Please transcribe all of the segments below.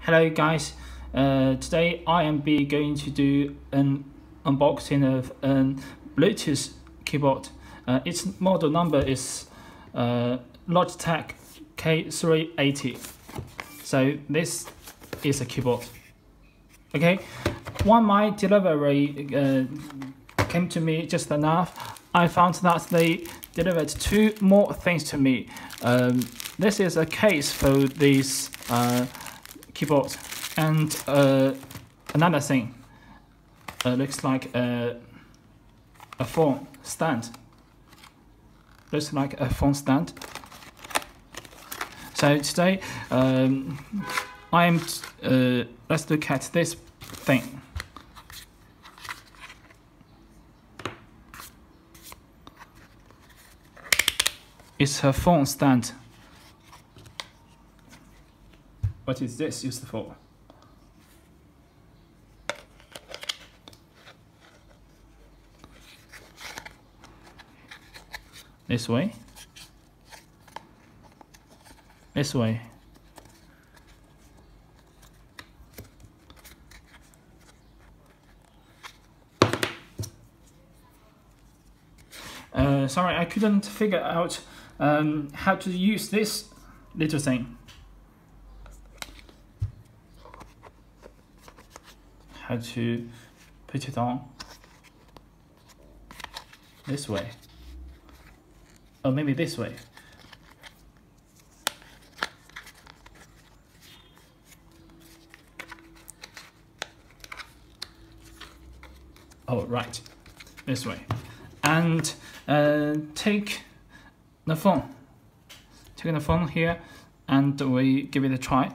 Hello guys, today I am going to do an unboxing of a Bluetooth keyboard. Its model number is Logitech K380. So this is a keyboard. Okay, when my delivery came to me just enough, I found that they delivered two more things to me. This is a case for this keyboard, and another thing looks like a phone stand. Looks like a phone stand. So today let's look at this thing. It's a phone stand. What is this used for? This way. This way. Sorry, I couldn't figure out how to use this little thing. How to put it on this way, or maybe this way. Oh, right, this way. And take the phone. Take the phone here, and we give it a try.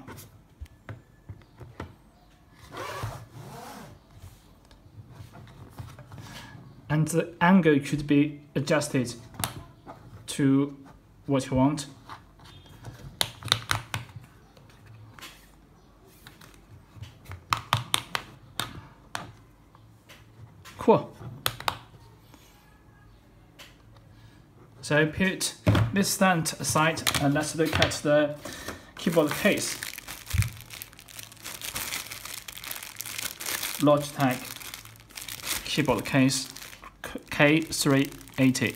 And the angle could be adjusted to what you want. Cool. So put this stand aside and let's look at the keyboard case. Logitech keyboard case K380.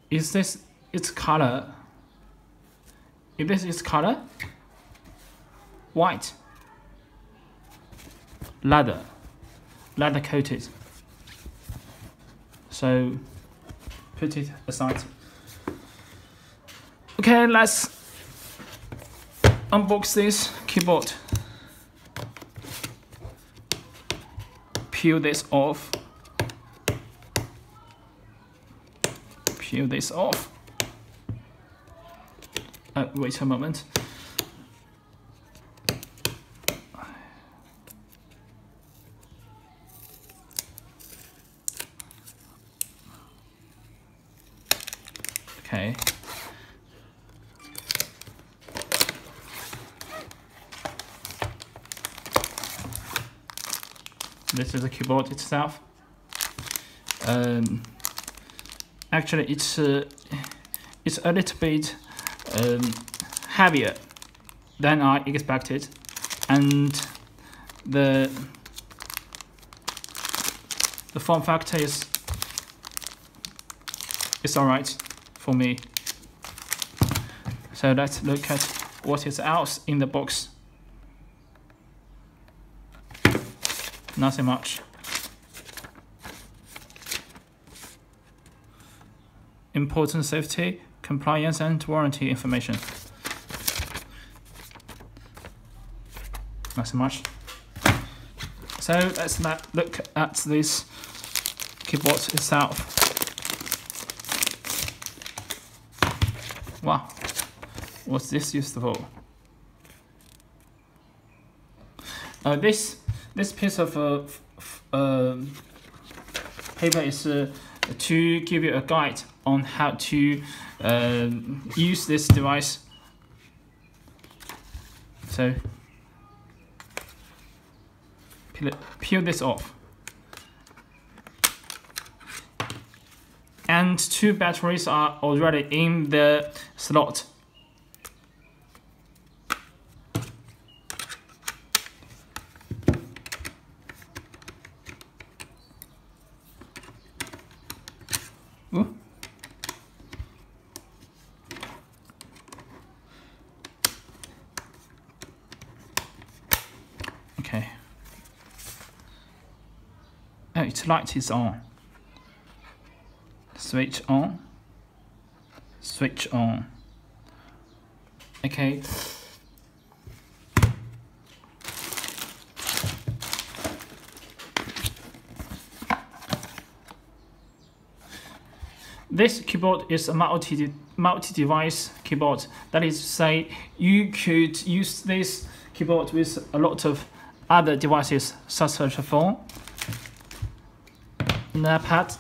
Is this its color? If this is color, white, leather coated. So put it aside. Okay, let's unbox this keyboard. Peel this off. Peel this off. Wait a moment. Okay. This is the keyboard itself. Actually, it's a little bit heavier than I expected, and the form factor is alright for me. So let's look at what is else in the box. Nothing much. Important safety, compliance, and warranty information. Not so much. So let's look at this keyboard itself. Wow, what's this used for? This piece of paper is to give you a guide on how to use this device. So peel this off. And 2 batteries are already in the slot. Ooh. Okay. Oh, its light is on. Switch on. Switch on. Okay. This keyboard is a multi-device keyboard. That is to say, you could use this keyboard with a lot of other devices, such as a phone, an iPad,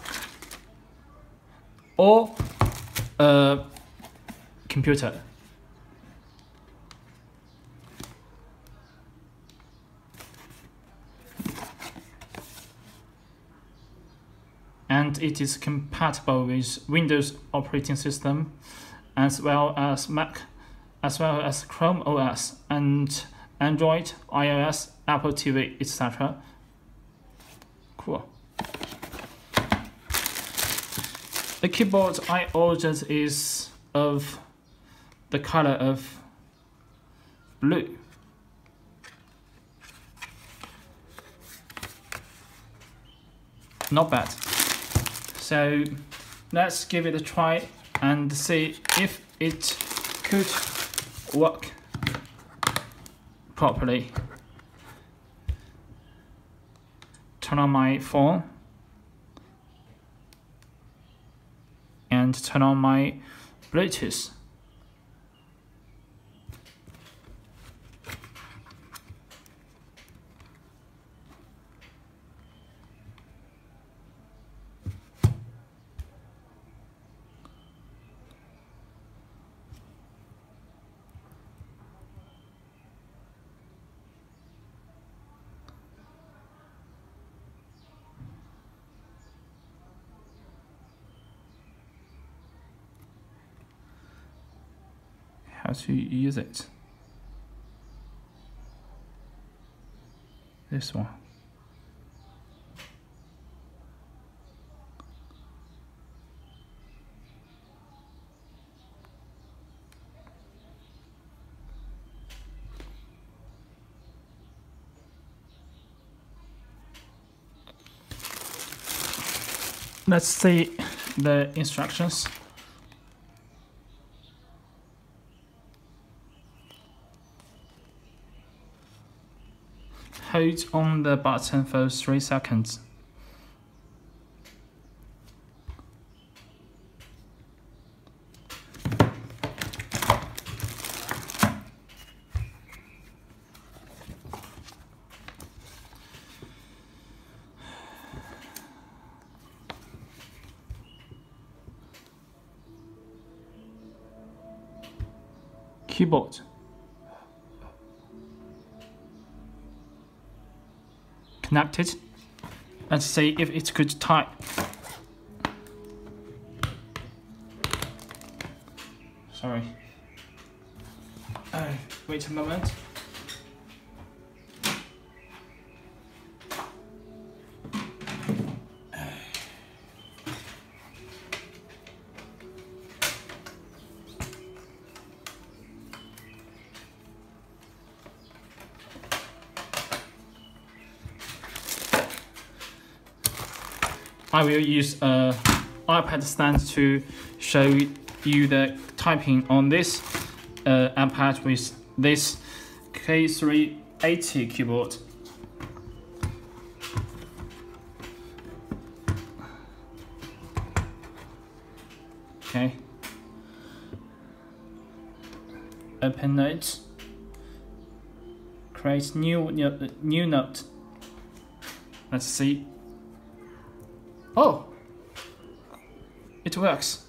or a computer. And it is compatible with Windows operating system, as well as Mac, as well as Chrome OS and Android, iOS, Apple TV, etc. Cool. The keyboard I ordered is of the color of blue. Not bad. So let's give it a try and see if it could work properly. Turn on my phone and turn on my Bluetooth. How to use it. This one. Let's see the instructions. Hold on the button for 3 seconds. Keyboard. Connected. Let's see if it could type. Sorry. Wait a moment. I will use an iPad stand to show you the typing on this iPad with this K380 keyboard. Okay. Open notes. Create new note. Let's see. Oh, it works.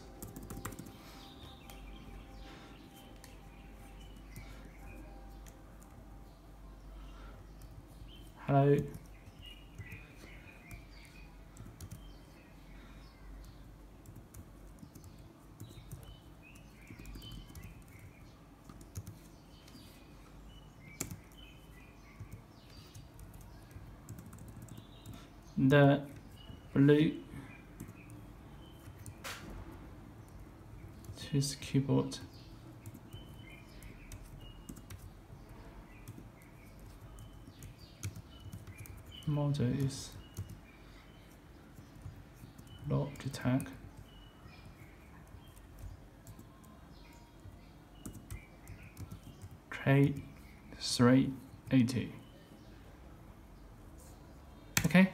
Hello. The Bluetooth keyboard model is Logitech K380. Okay.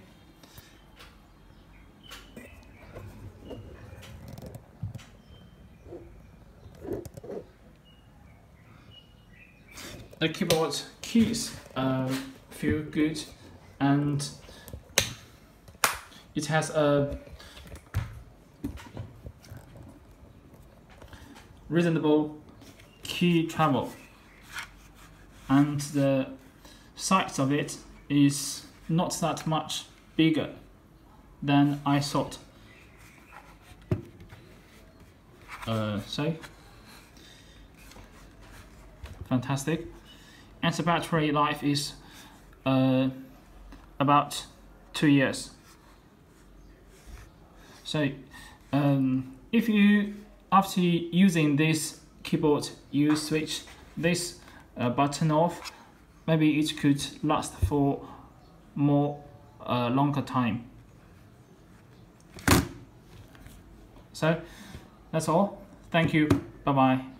The keyboard keys feel good, and it has a reasonable key travel, and the size of it is not that much bigger than I thought. So fantastic. And the battery life is about 2 years. So if you, after using this keyboard, you switch this button off, maybe it could last for more longer time. So that's all. Thank you. Bye bye.